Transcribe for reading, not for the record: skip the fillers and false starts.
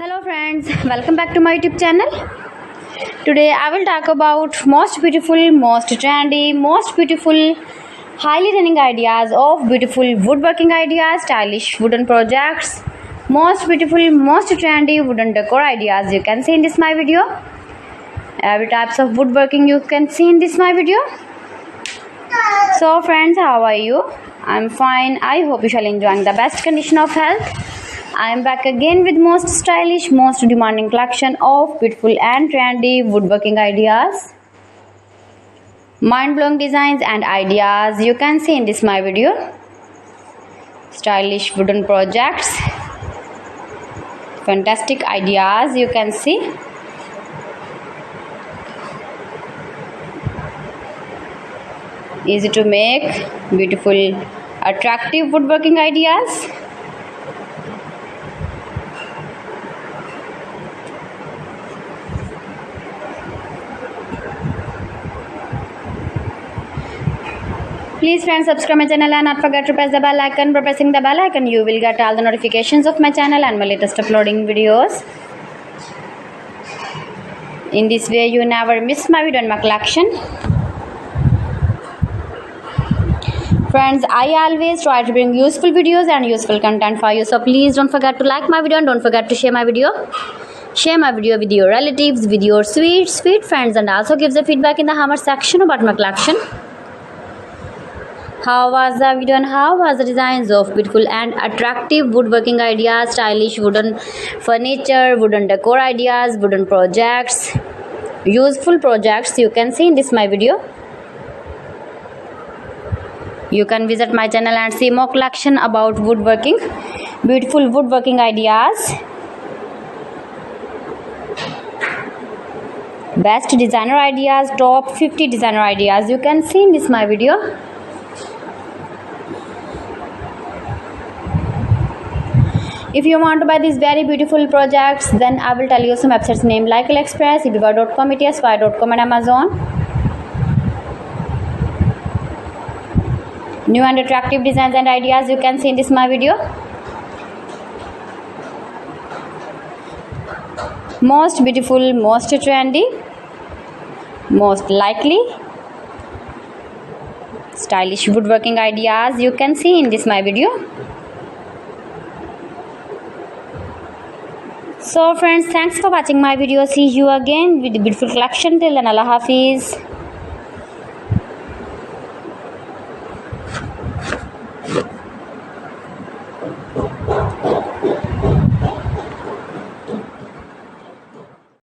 Hello friends, welcome back to my YouTube channel. Today I will talk about most beautiful, most trendy, most beautiful, highly running ideas of beautiful woodworking ideas, stylish wooden projects, most beautiful, most trendy wooden decor ideas you can see in this my video. Every types of woodworking you can see in this my video. So friends, how are you? I'm fine. I hope you shall enjoying the best condition of health. I am back again with most stylish, most demanding collection of beautiful and trendy woodworking ideas, mind-blowing designs and ideas you can see in this my video. Stylish wooden projects, fantastic ideas you can see. Easy to make, beautiful, attractive woodworking ideas. Please friends, subscribe my channel and not forget to press the bell icon. By pressing the bell icon you will get all the notifications of my channel and my latest uploading videos. In this way you never miss my video and my collection. Friends, I always try to bring useful videos and useful content for you, so please don't forget to like my video and don't forget to share my video. Share my video with your relatives, with your sweet friends, and also give the feedback in the comment section about my collection. How was the video and how was the designs of beautiful and attractive woodworking ideas, stylish wooden furniture, wooden decor ideas, wooden projects, useful projects you can see in this my video. You can visit my channel and see more collection about woodworking, beautiful woodworking ideas, best designer ideas, top 50 designer ideas you can see in this my video. If you want to buy these very beautiful projects, then I will tell you some websites name like AliExpress, eBay.com, ETSY.com and Amazon. New and attractive designs and ideas you can see in this my video. Most beautiful, most trendy, most likely, stylish woodworking ideas you can see in this my video. So friends, thanks for watching my video. See you again with the beautiful collection. Till then, Allah Hafiz.